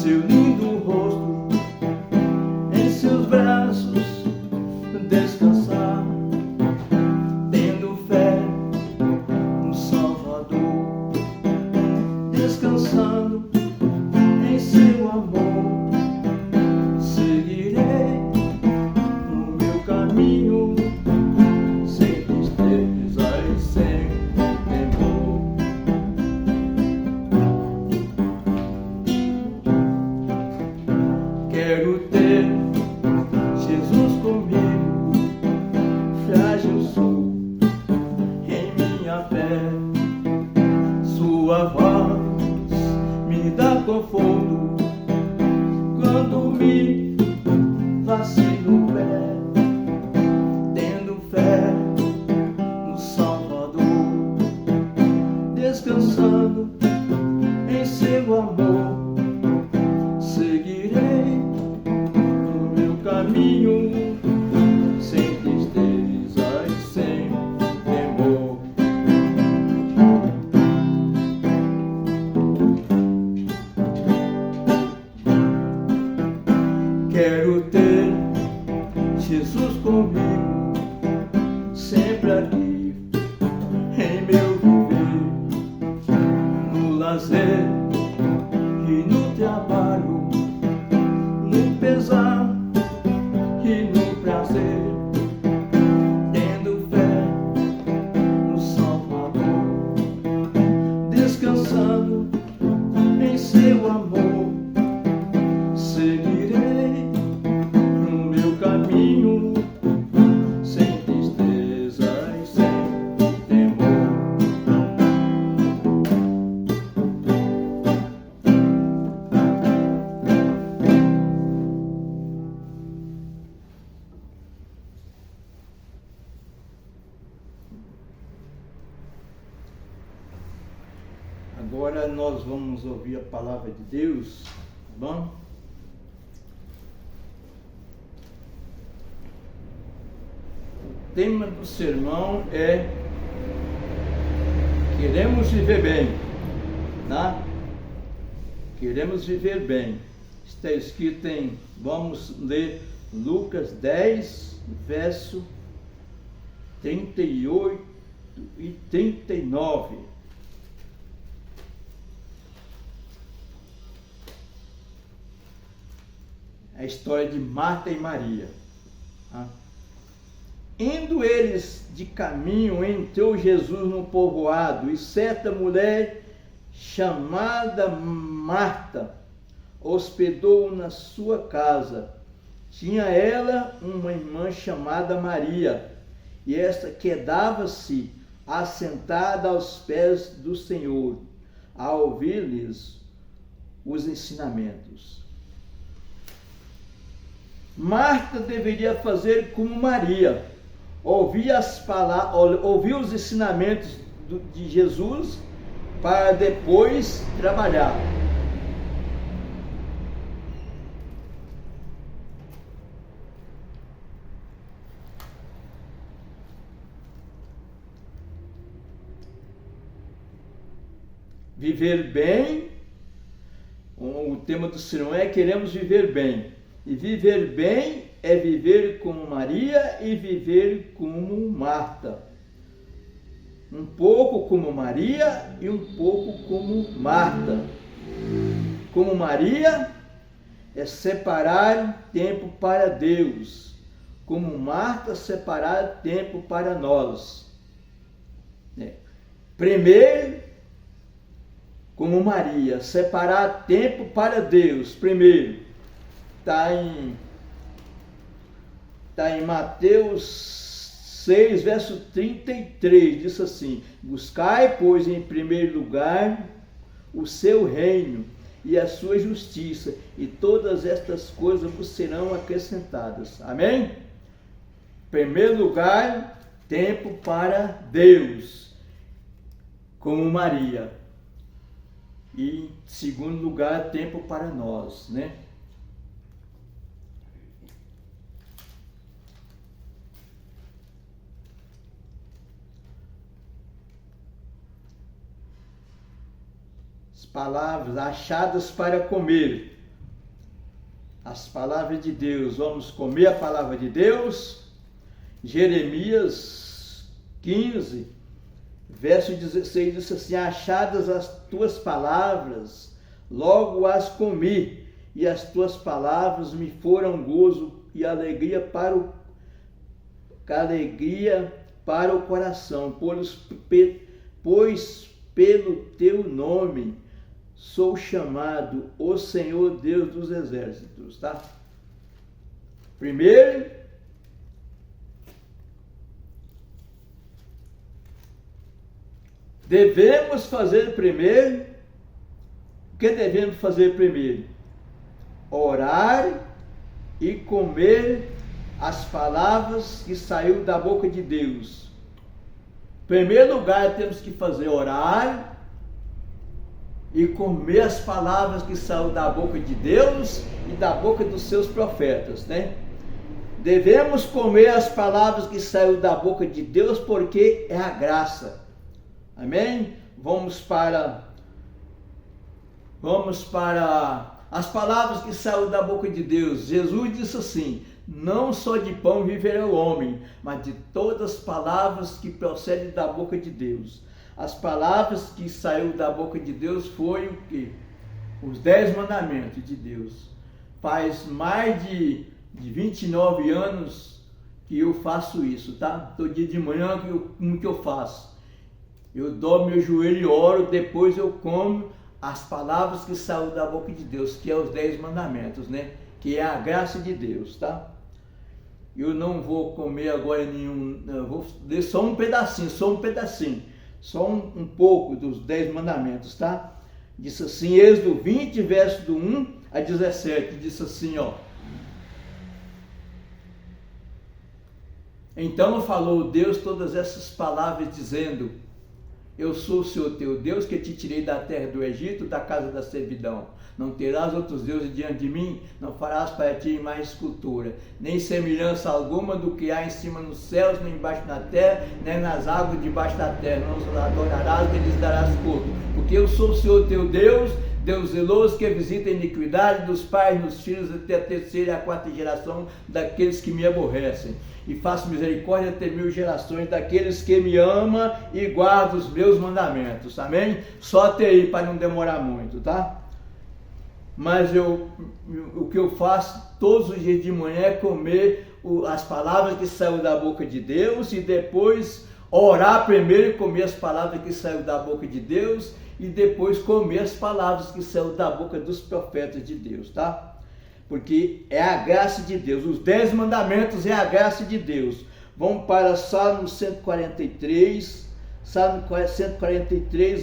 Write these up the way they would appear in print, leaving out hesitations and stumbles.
seu lindo rosto, em seus braços descansar, tendo fé no Salvador, descansando em seu amor, seguirei no meu caminho, sem tristeza e sem temor. Quero ter Jesus comigo, frágil sou em minha fé, sua voz me dá conforto quando me vacilo o pé, tendo fé no Salvador, descansando em seu amor, seguirei no meu caminho, sem tristeza e sem temor. Quero ter Jesus comigo, sempre aqui em meu viver, no lazer e no trabalho, no pesar e no prazer, tendo fé no Salvador, descansando em seu amor, seguirei no meu caminho, sem tristeza e sem temor. Agora nós vamos ouvir a palavra de Deus, tá bom? O tema do sermão é queremos viver bem, tá? Queremos viver bem. Está escrito em, vamos ler Lucas 10, verso 38 e 39. A história de Marta e Maria. Tá? Indo eles de caminho, entrou Jesus no povoado, e certa mulher chamada Marta hospedou-o na sua casa. Tinha ela uma irmã chamada Maria, e esta quedava-se assentada aos pés do Senhor, a ouvir-lhes os ensinamentos. Marta deveria fazer como Maria, ouvir os ensinamentos de Jesus para depois trabalhar. Viver bem, o tema do sermão é queremos viver bem. E viver bem é viver como Maria e viver como Marta. Um pouco como Maria e um pouco como Marta. Como Maria é separar tempo para Deus. Como Marta, separar tempo para nós. Primeiro, como Maria, separar tempo para Deus. Primeiro. Está em Mateus 6, verso 33, diz assim: buscai, pois, em primeiro lugar o seu reino e a sua justiça, e todas estas coisas vos serão acrescentadas. Amém? Em primeiro lugar, tempo para Deus, como Maria. E em segundo lugar, tempo para nós, né? Palavras achadas para comer. as palavras de Deus. Vamos comer a palavra de Deus. Jeremias 15, verso 16, diz assim: achadas as tuas palavras, logo as comi, e as tuas palavras me foram gozo e alegria para o coração, pois pelo teu nome sou chamado o Senhor Deus dos exércitos, tá? Primeiro, devemos fazer primeiro, o que devemos fazer primeiro? Orar e comer as palavras que saiu da boca de Deus. Em primeiro lugar, temos que fazer orar e comer as palavras que saiu da boca de Deus e da boca dos seus profetas, né? Devemos comer as palavras que saiu da boca de Deus, porque é a graça. Amém? Vamos para as palavras que saíram da boca de Deus. Jesus disse assim: não só de pão viverá o homem, mas de todas as palavras que procedem da boca de Deus. As palavras que saíram da boca de Deus foi o quê? Os 10 mandamentos de Deus. Faz mais de 29 anos que eu faço isso, tá? Todo dia de manhã, como que eu faço? Eu dobro meu joelho e oro, depois eu como as palavras que saíram da boca de Deus, que é os 10 mandamentos, né? Que é a graça de Deus, tá? Eu não vou comer agora nenhum, eu vou ler só um pedacinho, só um pouco dos 10 mandamentos, tá? Diz assim, Êxodo 20, verso do 1 a 17, diz assim, ó: então falou Deus todas essas palavras, dizendo: eu sou o Senhor teu Deus, que te tirei da terra do Egito, da casa da servidão. Não terás outros deuses diante de mim, não farás para ti mais escultura, nem semelhança alguma do que há em cima nos céus, nem embaixo na terra, nem nas águas debaixo da terra. Não os adorarás, nem lhes darás culto, porque eu sou o Senhor teu Deus, Deus zeloso, que visita a iniquidade dos pais nos filhos até a terceira e a quarta geração daqueles que me aborrecem. E faço misericórdia até 1000 gerações daqueles que me amam e guardam os meus mandamentos. Amém? Só até aí, para não demorar muito, tá? Mas o que eu faço todos os dias de manhã é comer as palavras que saíram da boca de Deus, e depois orar primeiro e comer as palavras que saíram da boca de Deus, e depois comer as palavras que saíram da boca dos profetas de Deus, tá? Porque é a graça de Deus. Os 10 mandamentos é a graça de Deus. Vamos para Salmo 143,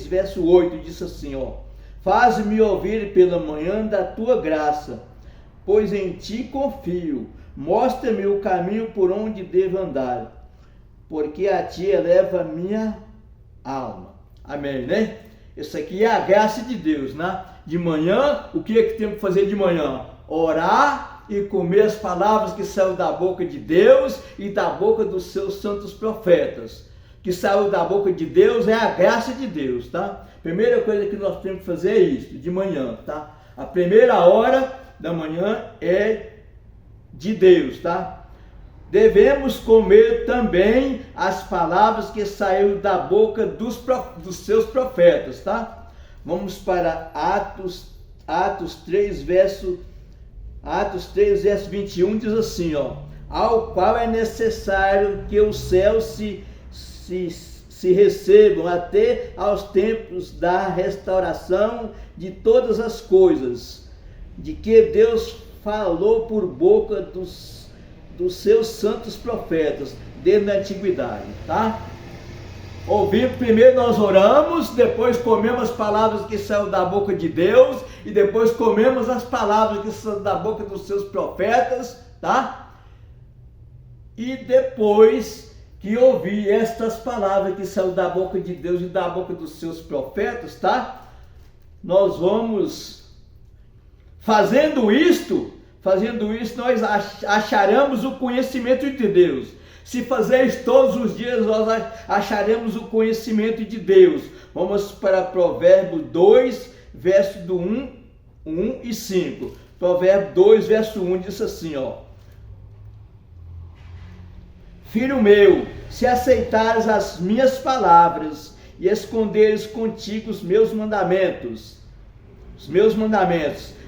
verso 8, diz assim, ó: faz-me ouvir pela manhã da tua graça, pois em ti confio. Mostra-me o caminho por onde devo andar, porque a ti eleva a minha alma. Amém, né? Isso aqui é a graça de Deus, né? De manhã, o que é que temos que fazer de manhã? Orar e comer as palavras que saíram da boca de Deus e da boca dos seus santos profetas. Que saiu da boca de Deus é a graça de Deus, tá? Primeira coisa que nós temos que fazer é isso, de manhã, tá? A primeira hora da manhã é de Deus, tá? Devemos comer também as palavras que saíram da boca dos seus profetas, tá? Vamos para Atos 3, verso 21, diz assim, ó: ao qual é necessário que os céus se recebam até aos tempos da restauração de todas as coisas, de que Deus falou por boca dos seus santos profetas desde a antiguidade, tá? Ouvir primeiro, nós oramos, depois comemos as palavras que saíram da boca de Deus, e depois comemos as palavras que saíram da boca dos seus profetas, tá? E depois que ouvir estas palavras que saíram da boca de Deus e da boca dos seus profetas, tá? Nós vamos, fazendo isto, nós acharemos o conhecimento de Deus. Se fazeres todos os dias, nós acharemos o conhecimento de Deus. Vamos para Provérbios 2, verso do 1 1 e 5. Provérbio 2, verso 1 diz assim, ó: Filho meu, se aceitares as minhas palavras e esconderes contigo os meus mandamentos.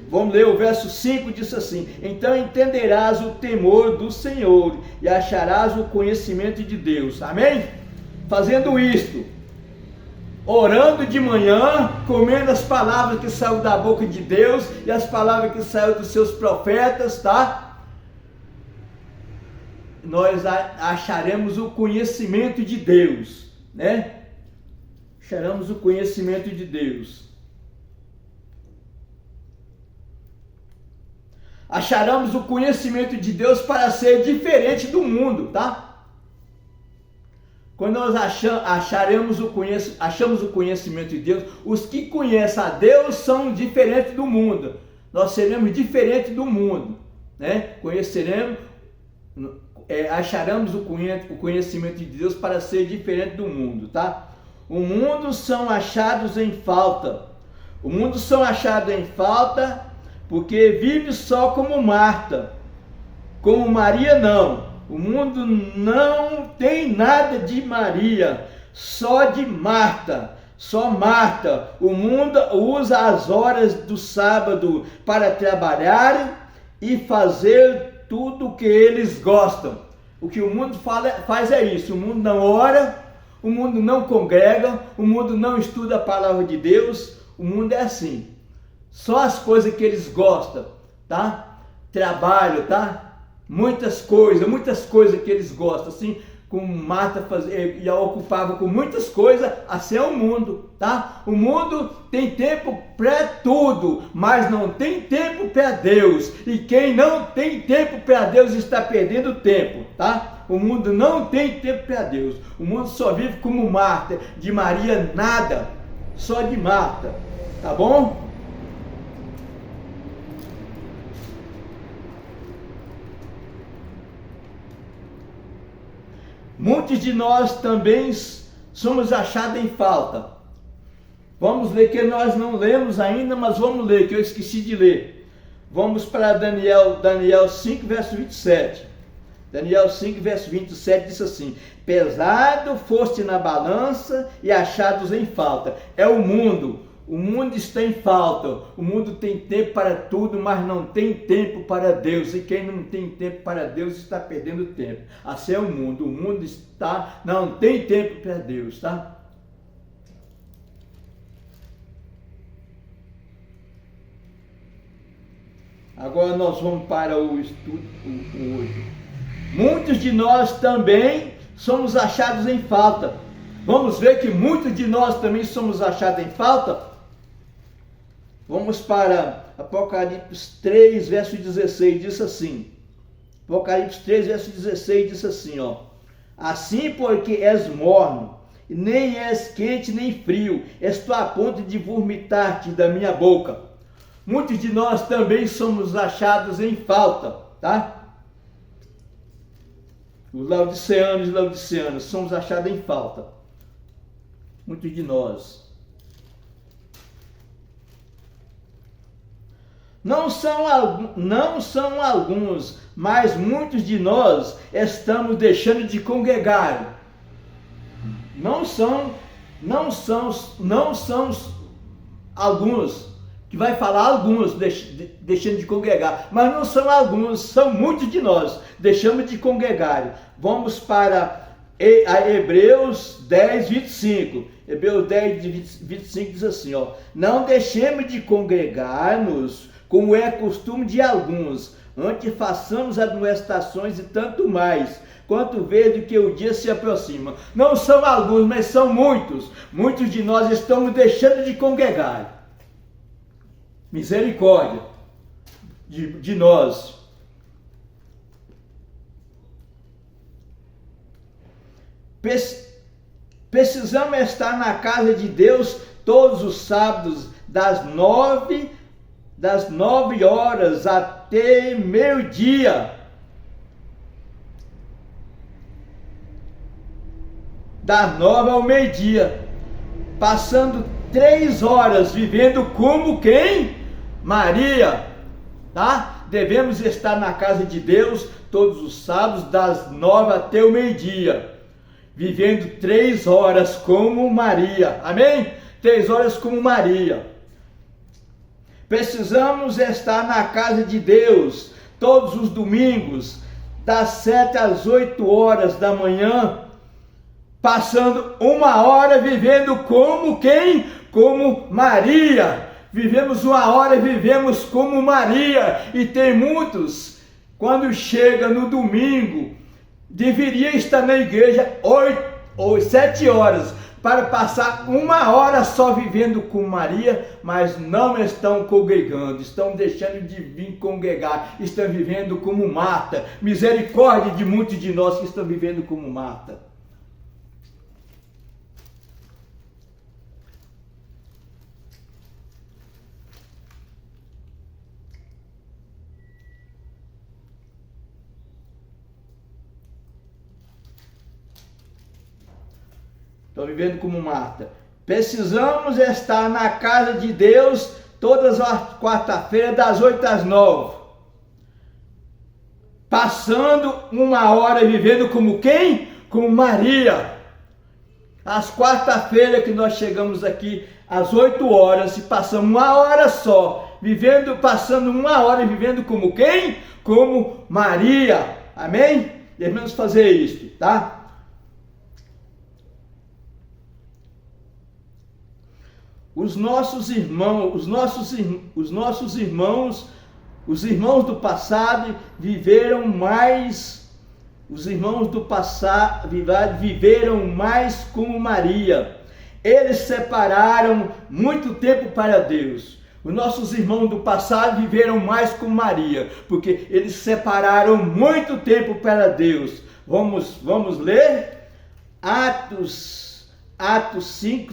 Vamos ler o verso 5, diz assim: então entenderás o temor do Senhor e acharás o conhecimento de Deus. Amém? Fazendo isto, orando de manhã, comendo as palavras que saíram da boca de Deus e as palavras que saíram dos seus profetas, tá? Nós acharemos o conhecimento de Deus, né? Acharemos o conhecimento de Deus. Acharemos o conhecimento de Deus para ser diferente do mundo, tá? Quando nós achamos o conhecimento de Deus, os que conhecem a Deus são diferentes do mundo. Nós seremos diferentes do mundo, né? Acharemos o conhecimento de Deus para ser diferente do mundo, tá? O mundo são achados em falta. O mundo são achados em falta porque vive só como Marta. Como Maria não. O mundo não tem nada de Maria, só de Marta. Só Marta. O mundo usa as horas do sábado para trabalhar e fazer tudo o que eles gostam. O que o mundo faz é isso. O mundo não ora, o mundo não congrega, o mundo não estuda a palavra de Deus. O mundo é assim. Só as coisas que eles gostam, tá? Trabalho, tá? Muitas coisas que eles gostam, assim, como Marta e a ocupava com muitas coisas, assim é o mundo, tá? O mundo tem tempo para tudo, mas não tem tempo para Deus. E quem não tem tempo para Deus está perdendo tempo, tá? O mundo não tem tempo para Deus. O mundo só vive como Marta, de Maria nada, só de Marta, tá bom? Muitos de nós também somos achados em falta. Vamos ler, que nós não lemos ainda, mas vamos ler, que eu esqueci de ler. Vamos para Daniel 5, verso 27. Daniel 5, verso 27 diz assim: pesado foste na balança e achados em falta. É o mundo. O mundo está em falta. O mundo tem tempo para tudo, mas não tem tempo para Deus. E quem não tem tempo para Deus está perdendo tempo. Assim é o mundo. O mundo não tem tempo para Deus, tá? Agora nós vamos para o estudo hoje. Muitos de nós também somos achados em falta. Vamos ver que muitos de nós também somos achados em falta? Vamos para Apocalipse 3, verso 16, diz assim. Apocalipse 3, verso 16, diz assim, ó: assim, porque és morno, nem és quente nem frio, estou a ponto de vomitar-te da minha boca. Muitos de nós também somos achados em falta, tá? Os laodiceanos e laodiceanas somos achados em falta. Muitos de nós. Não são alguns, mas muitos de nós estamos deixando de congregar. Não são alguns, que vai falar alguns deixando de congregar, mas não são alguns, são muitos de nós, deixamos de congregar. Vamos para Hebreus 10, 25. Hebreus 10, 25 diz assim, ó: não deixemos de congregar-nos, como é costume de alguns, antes façamos admoestações e tanto mais, quanto vejo que o dia se aproxima. Não são alguns, mas são muitos. Muitos de nós estamos deixando de congregar. Misericórdia de nós. Precisamos estar na casa de Deus todos os sábados, das 9 horas até meio-dia. Das 9 ao meio-dia. Passando 3 horas vivendo como quem? Maria, tá? Devemos estar na casa de Deus todos os sábados, das 9 até o meio-dia, vivendo 3 horas como Maria, amém? 3 horas como Maria. Precisamos estar na casa de Deus todos os domingos, das 7 às 8 horas da manhã, passando 1 hora vivendo como quem? Como Maria. Vivemos 1 hora e vivemos como Maria. E tem muitos, quando chega no domingo, deveria estar na igreja 8 ou 7 horas, para passar 1 hora só vivendo com Maria, mas não estão congregando, estão deixando de vir congregar, estão vivendo como Marta. Misericórdia de muitos de nós que estão vivendo como Marta. Estou vivendo como Marta. Precisamos estar na casa de Deus todas as quarta-feiras, das 8 às 9. Passando 1 hora vivendo como quem? Como Maria. Às quarta-feiras que nós chegamos aqui às 8 horas e passamos 1 hora só, passando 1 hora vivendo como quem? Como Maria. Amém? Devemos fazer isso, tá? Os nossos irmãos do passado viveram mais, viveram mais como Maria. Eles separaram muito tempo para Deus. Os nossos irmãos do passado viveram mais como Maria, porque eles separaram muito tempo para Deus. Vamos ler? Atos 5,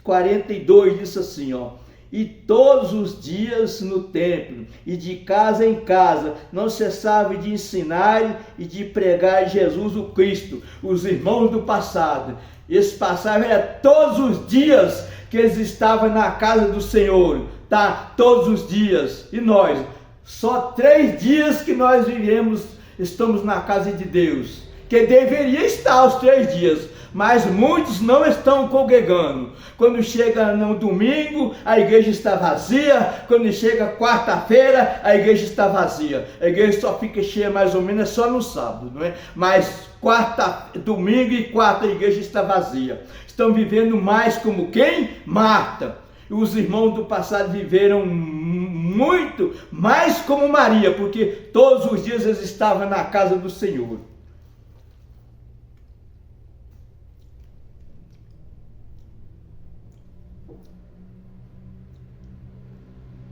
42 diz assim, ó: e todos os dias no templo e de casa em casa não cessavam de ensinar e de pregar Jesus o Cristo. Os irmãos do passado, esse passado era todos os dias que eles estavam na casa do Senhor, tá? Todos os dias. E nós, só 3 dias que nós estamos na casa de Deus, que deveria estar os 3 dias, mas muitos não estão congregando. Quando chega no domingo, a igreja está vazia. Quando chega quarta-feira, a igreja está vazia. A igreja só fica cheia mais ou menos só no sábado, não é? Mas domingo e quarta a igreja está vazia. Estão vivendo mais como quem? Marta. E os irmãos do passado viveram muito mais como Maria, porque todos os dias eles estavam na casa do Senhor.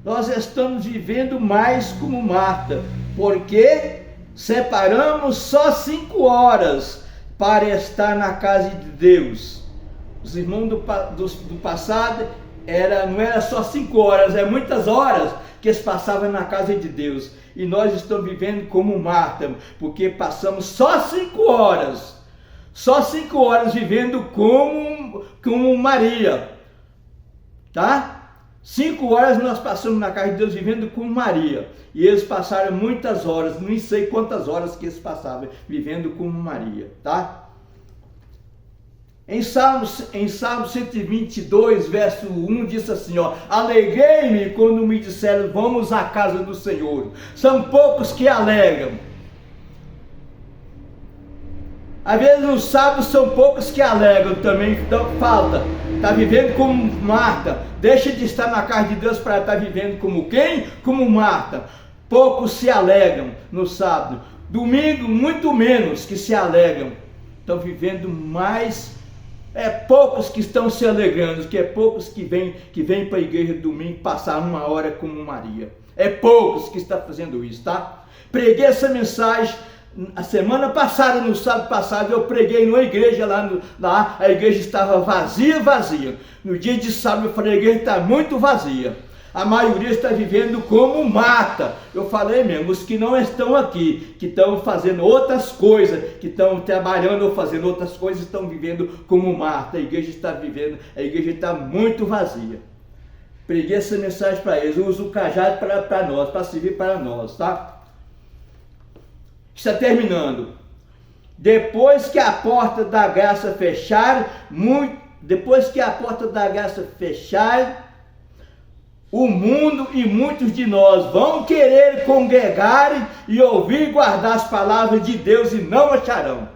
Nós estamos vivendo mais como Marta, porque separamos só 5 horas para estar na casa de Deus. Os irmãos do passado não era só 5 horas, é muitas horas que eles passavam na casa de Deus. E nós estamos vivendo como Marta, porque passamos só 5 horas. Só 5 horas vivendo como Maria. Tá? 5 horas nós passamos na casa de Deus vivendo como Maria. E eles passaram muitas horas, nem sei quantas horas que eles passavam vivendo como Maria, tá? Em Salmo 122, verso 1, diz assim, ó: alegrei-me quando me disseram, vamos à casa do Senhor. São poucos que alegram. Às vezes no sábado são poucos que alegram também, então falta. Está vivendo como Marta. Deixa de estar na casa de Deus para estar vivendo como quem? Como Marta. Poucos se alegram no sábado. Domingo, muito menos que se alegram. Estão vivendo mais. Poucos que estão se alegrando, que poucos que vêm para a igreja domingo passar 1 hora como Maria. É poucos que estão fazendo isso, tá? Preguei essa mensagem a semana passada, no sábado passado, eu preguei numa igreja lá a igreja estava vazia. No dia de sábado eu falei, a igreja está muito vazia. A maioria está vivendo como Marta. Eu falei mesmo, os que não estão aqui, que estão fazendo outras coisas, que estão trabalhando ou fazendo outras coisas, estão vivendo como Marta. A igreja está muito vazia. preguei essa mensagem para eles. Eu uso o cajado para nós, para servir para nós, tá? Está terminando. Depois que a porta da graça fechar, o mundo e muitos de nós vão querer congregar e ouvir e guardar as palavras de Deus e não acharão.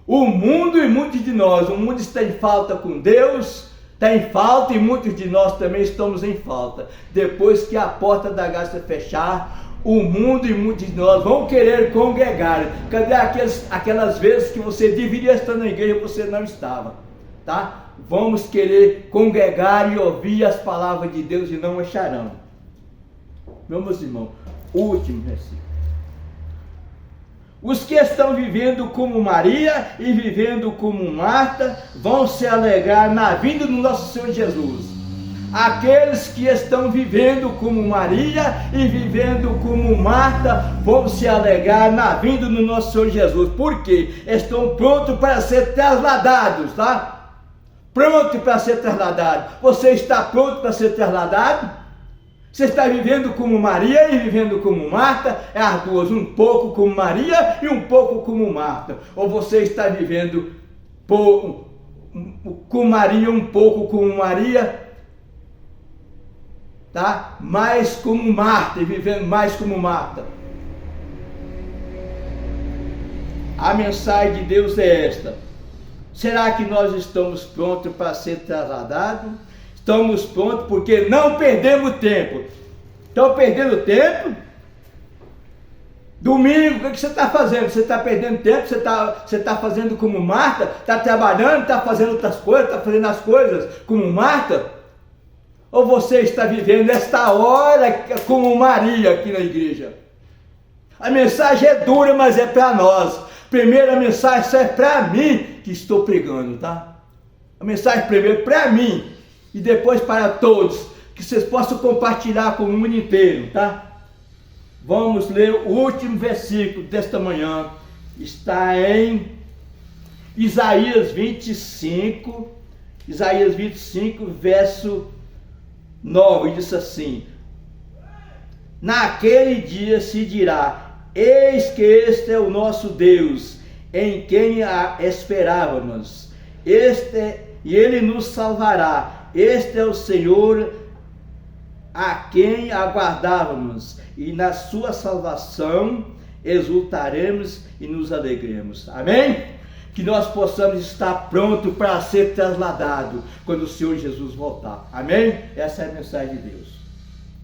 O mundo e muitos de nós, o mundo está em falta com Deus, está em falta e muitos de nós também estamos em falta. Depois que a porta da graça fechar, o mundo e muitos de nós vão querer congregar. Cadê aquelas vezes que você deveria estar na igreja e você não estava, tá? Vamos querer congregar e ouvir as palavras de Deus e não acharão. Meus irmãos, último versículo. Os que estão vivendo como Maria e vivendo como Marta vão se alegrar na vinda do nosso Senhor Jesus. Aqueles que estão vivendo como Maria e vivendo como Marta vão se alegrar na vinda do nosso Senhor Jesus. Por quê? Estão prontos para ser trasladados, tá? Pronto para ser trasladado. Você está pronto para ser trasladado? Você está vivendo como Maria e vivendo como Marta? É as duas, um pouco como Maria e um pouco como Marta. Ou você está vivendo com Maria, um pouco como Maria, tá? Mais como Marta e vivendo mais como Marta. A mensagem de Deus é esta. Será que nós estamos prontos para ser trasladados? Estamos prontos porque não perdemos tempo. Estão perdendo tempo? Domingo, o que você está fazendo? Você está perdendo tempo? Você está fazendo como Marta? Está trabalhando? Está fazendo outras coisas? Está fazendo as coisas como Marta? Ou você está vivendo esta hora como Maria aqui na igreja? A mensagem é dura, mas é para nós. Primeira mensagem é para mim que estou pregando, tá? A mensagem primeiro para mim e depois para todos, que vocês possam compartilhar com o mundo inteiro, tá? Vamos ler o último versículo desta manhã. Está em Isaías 25, verso 9, diz assim: naquele dia se dirá: eis que este é o nosso Deus, em quem a esperávamos. E ele nos salvará. Este é o Senhor, a quem aguardávamos. E na sua salvação exultaremos e nos alegremos. Amém? Que nós possamos estar prontos para ser trasladados quando o Senhor Jesus voltar. Amém? Essa é a mensagem de Deus.